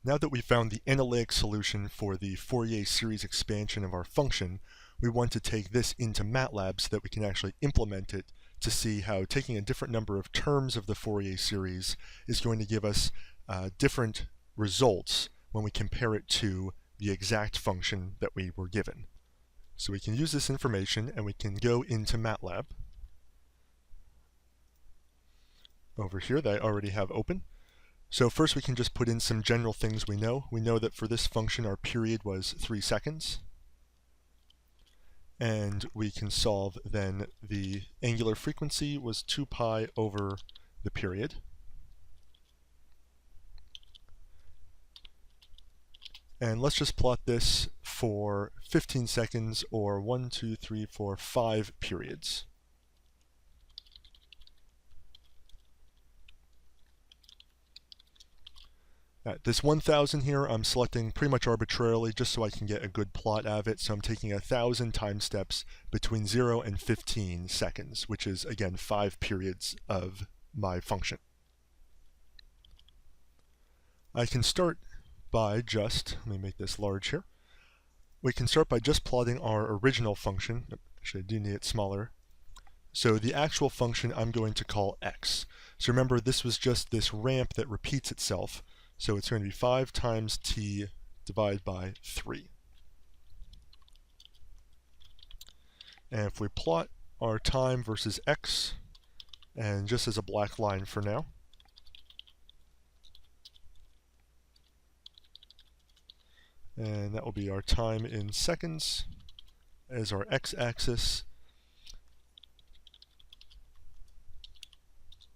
Now that we've found the analytic solution for the Fourier series expansion of our function, we want to take this into MATLAB so that we can actually implement it to see how taking a different number of terms of the Fourier series is going to give us different results when we compare it to the exact function that we were given. So we can use this information and we can go into MATLAB over here that I already have open. So first we can just put in some general things we know. We know that for this function our period was 3 seconds. And we can solve then the angular frequency was 2 pi over the period. And let's just plot this for 15 seconds or 1, 2, 3, 4, 5 periods. This 1000 here I'm selecting pretty much arbitrarily just so I can get a good plot out of it. So I'm taking 1000 time steps between 0 and 15 seconds, which is again 5 periods of my function. I can start by just, let me make this large here. We can start by just plotting our original function. Actually, I do need it smaller. So the actual function I'm going to call x. So remember, this was just this ramp that repeats itself. So it's going to be 5 times t divided by 3. And if we plot our time versus x, and just as a black line for now, and that will be our time in seconds as our x-axis,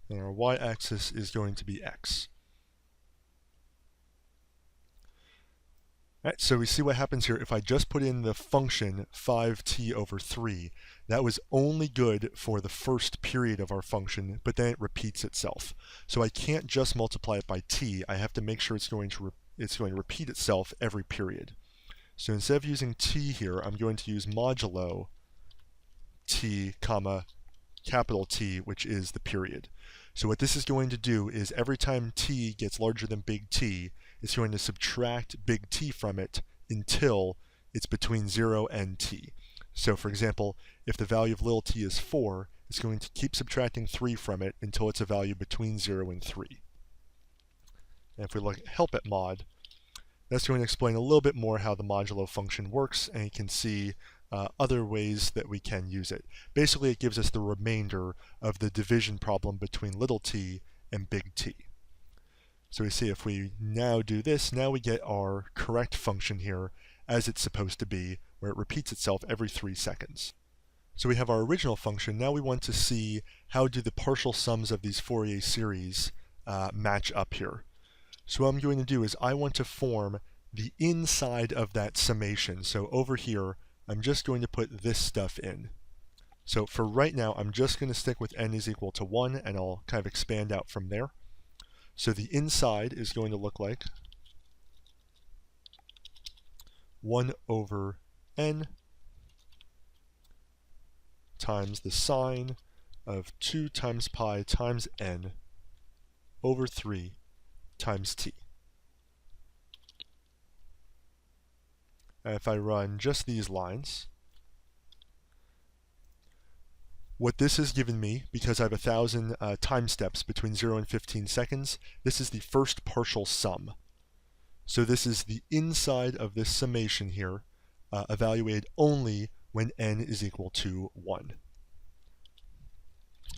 and our y-axis is going to be x. Right, so we see what happens here. If I just put in the function 5t over 3, that was only good for the first period of our function, but then it repeats itself. So I can't just multiply it by t. I have to make sure it's going to repeat itself every period. So instead of using t here, I'm going to use modulo t, comma, capital T, which is the period. So what this is going to do is every time t gets larger than big T, it's going to subtract big T from it until it's between 0 and t. So for example, if the value of little t is 4, it's going to keep subtracting 3 from it until it's a value between 0 and 3. And if we look at help at mod, that's going to explain a little bit more how the modulo function works, and you can see other ways that we can use it. Basically, it gives us the remainder of the division problem between little t and big T. So we see if we now do this, now we get our correct function here as it's supposed to be, where it repeats itself every 3 seconds. So we have our original function. Now we want to see how do the partial sums of these Fourier series match up here. So what I'm going to do is I want to form the inside of that summation. So over here, I'm just going to put this stuff in. So for right now, I'm just going to stick with n is equal to 1, and I'll kind of expand out from there. So the inside is going to look like 1 over n times the sine of 2 times pi times n over 3 times t. And if I run just these lines, what this has given me, because I have 1000 time steps between 0 and 15 seconds, this is the first partial sum. So this is the inside of this summation here, evaluated only when n is equal to 1.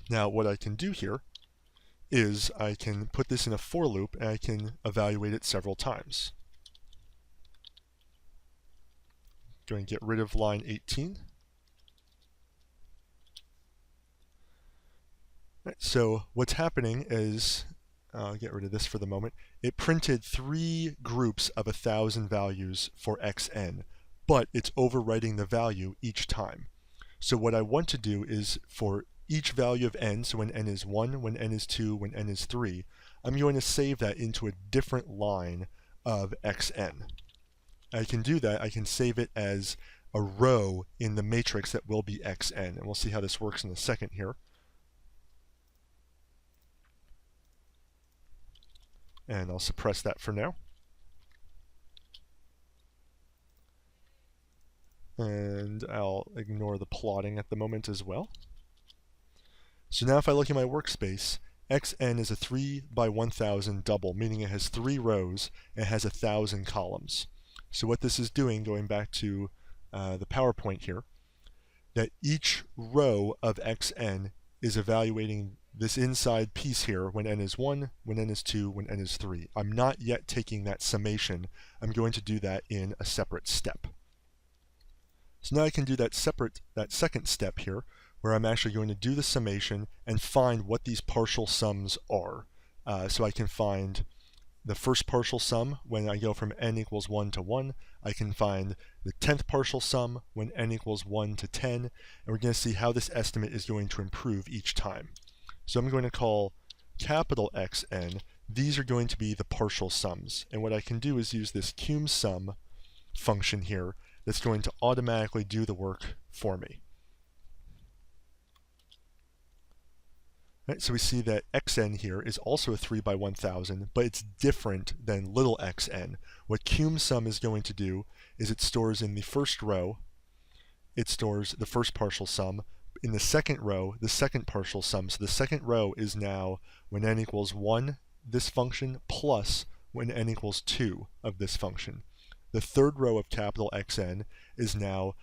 Now what I can do here is I can put this in a for loop and I can evaluate it several times. Going to get rid of line 18. Right, so what's happening is, I'll get rid of this for the moment, it printed 3 groups of 1000 values for xn, but it's overwriting the value each time. So what I want to do is for each value of n, so when n is 1, when n is 2, when n is 3, I'm going to save that into a different line of xn. I can do that, I can save it as a row in the matrix that will be xn, and we'll see how this works in a second here. And I'll suppress that for now. And I'll ignore the plotting at the moment as well. So now if I look at my workspace, xn is a 3 by 1000 double, meaning it has 3 rows and has 1000 columns. So what this is doing, going back to the PowerPoint here, that each row of xn is evaluating this inside piece here when n is 1, when n is 2, when n is 3. I'm not yet taking that summation. I'm going to do that in a separate step. So now I can do that second step here, where I'm actually going to do the summation and find what these partial sums are. So I can find the first partial sum when I go from n equals 1 to 1. I can find the 10th partial sum when n equals 1 to 10. And we're going to see how this estimate is going to improve each time. So I'm going to call capital Xn. These are going to be the partial sums. And what I can do is use this cumSum function here that's going to automatically do the work for me. Right, so we see that xn here is also a 3 by 1000, but it's different than little xn. What cumSum is going to do is it stores in the first row, it stores the first partial sum. In the second row, the second partial sum. So the second row is now when n equals 1, this function, plus when n equals 2 of this function. The third row of capital Xn is now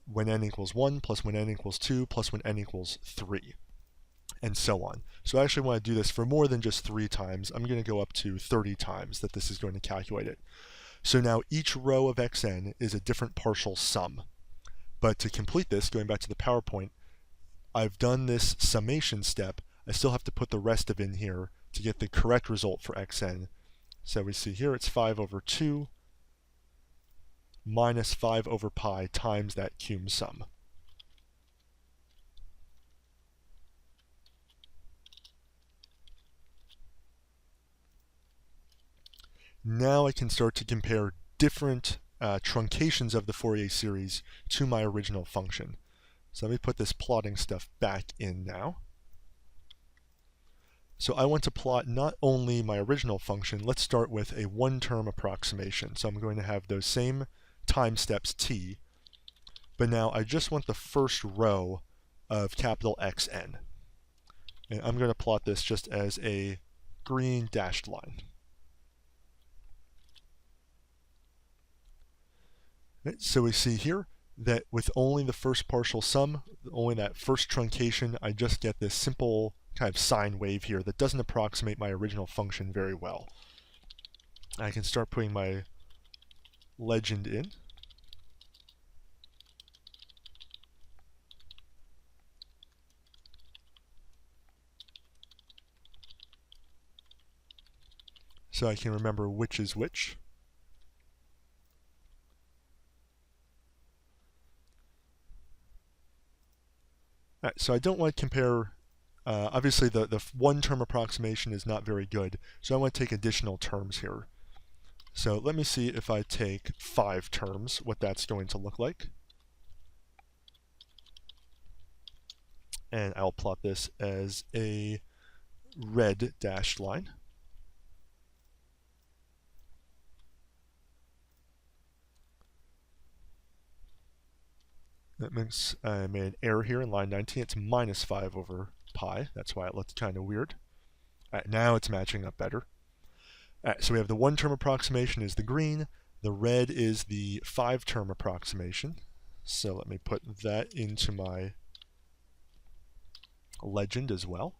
when n equals 1 plus when n equals 2 plus when n equals 3, and so on. So I actually want to do this for more than just 3 times. I'm going to go up to 30 times that this is going to calculate it. So now each row of Xn is a different partial sum. But to complete this, going back to the PowerPoint, I've done this summation step. I still have to put the rest of in here to get the correct result for Xn. So we see here it's 5 over 2 minus 5 over pi times that cumSum. Now I can start to compare different truncations of the Fourier series to my original function. So let me put this plotting stuff back in now. So I want to plot not only my original function, let's start with a one-term approximation. So I'm going to have those same time steps t, but now I just want the first row of capital Xn. And I'm going to plot this just as a green dashed line. Right, so we see here that with only the first partial sum, only that first truncation, I just get this simple kind of sine wave here that doesn't approximate my original function very well. I can start putting my legend in. So I can remember which is which. Right, so I don't want to compare, obviously the one-term approximation is not very good, so I want to take additional terms here. So let me see if I take 5 terms, what that's going to look like. And I'll plot this as a red dashed line. That means I made an error here in line 19. It's minus 5 over pi. That's why it looked kind of weird. All right, now it's matching up better. All right, so we have the one-term approximation is the green. The red is the 5-term approximation. So let me put that into my legend as well.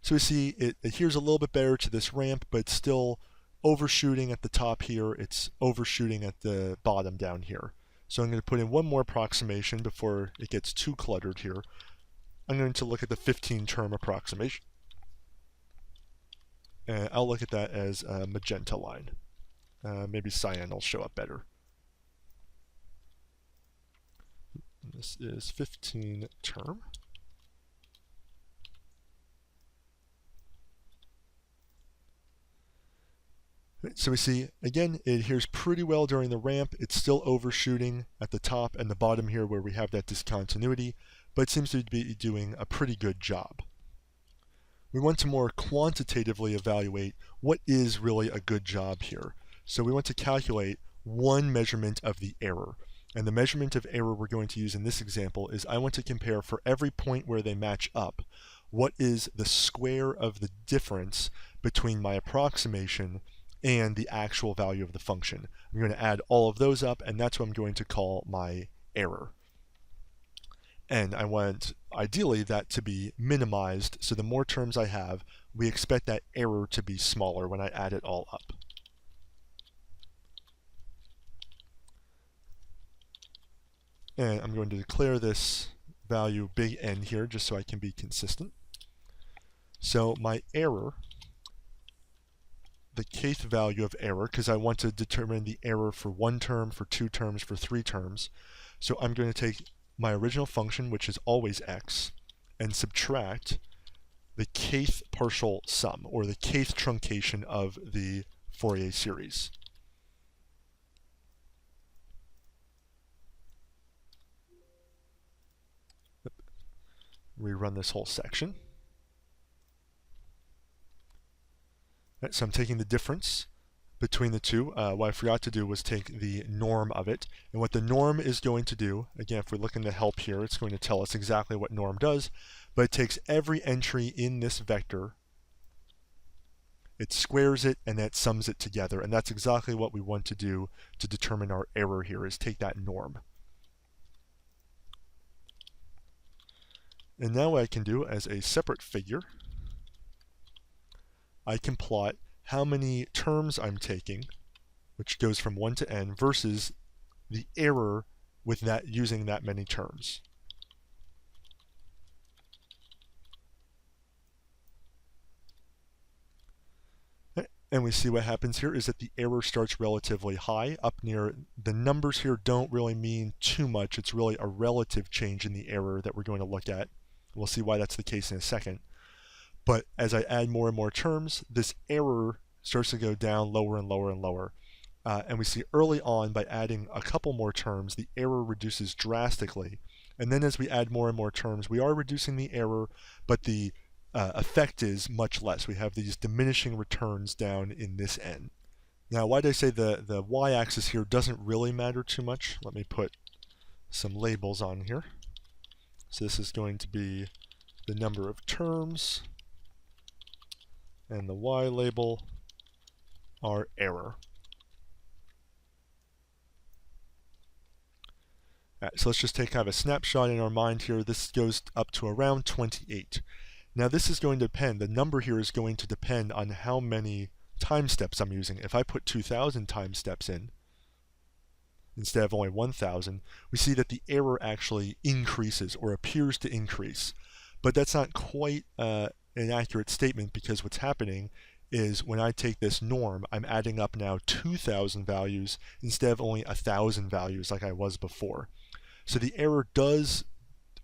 So we see it adheres a little bit better to this ramp, but it's still overshooting at the top here. It's overshooting at the bottom down here. So I'm going to put in one more approximation before it gets too cluttered here. I'm going to look at the 15-term approximation. And I'll look at that as a magenta line. Maybe cyan will show up better. This is 15-term. So we see, again, it adheres pretty well during the ramp. It's still overshooting at the top and the bottom here where we have that discontinuity, but it seems to be doing a pretty good job. We want to more quantitatively evaluate what is really a good job here. So we want to calculate one measurement of the error. And the measurement of error we're going to use in this example is I want to compare for every point where they match up, what is the square of the difference between my approximation and the actual value of the function. I'm going to add all of those up, and that's what I'm going to call my error. And I want, ideally, that to be minimized, so the more terms I have, we expect that error to be smaller when I add it all up. And I'm going to declare this value big N here just so I can be consistent. So my error, the kth value of error, because I want to determine the error for one term, for two terms, for three terms. So I'm going to take my original function, which is always x, and subtract the kth partial sum, or the kth truncation of the Fourier series. Rerun this whole section. Right, so I'm taking the difference between the two. What I forgot to do was take the norm of it. And what the norm is going to do, again, if we look in the help here, it's going to tell us exactly what norm does, but it takes every entry in this vector, it squares it, and that sums it together. And that's exactly what we want to do to determine our error here, is take that norm. And now what I can do as a separate figure, I can plot how many terms I'm taking, which goes from 1 to n, versus the error with that using that many terms. And we see what happens here is that the error starts relatively high, up near, the numbers here don't really mean too much. It's really a relative change in the error that we're going to look at. We'll see why that's the case in a second. But as I add more and more terms, this error starts to go down lower and lower and lower. And we see early on, by adding a couple more terms, the error reduces drastically. And then as we add more and more terms, we are reducing the error, but the effect is much less. We have these diminishing returns down in this n. Now, why did I say the y-axis here doesn't really matter too much? Let me put some labels on here. So this is going to be the number of terms, and the y label, our error. All right, so let's just take kind of a snapshot in our mind here. This goes up to around 28. Now this is going to depend, the number here is going to depend on how many time steps I'm using. If I put 2,000 time steps in, instead of only 1,000, we see that the error actually increases, or appears to increase. But that's not quite an accurate statement, because what's happening is when I take this norm, I'm adding up now 2,000 values instead of only 1,000 values like I was before. So the error does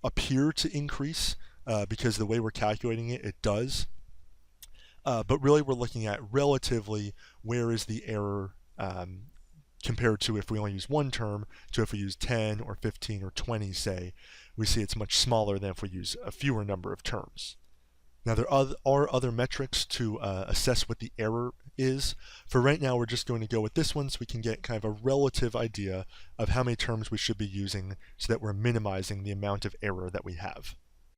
appear to increase because the way we're calculating it, it does. But really we're looking at relatively where is the error compared to if we only use one term, to if we use 10 or 15 or 20, say, we see it's much smaller than if we use a fewer number of terms. Now there are other metrics to assess what the error is. For right now, we're just going to go with this one so we can get kind of a relative idea of how many terms we should be using so that we're minimizing the amount of error that we have.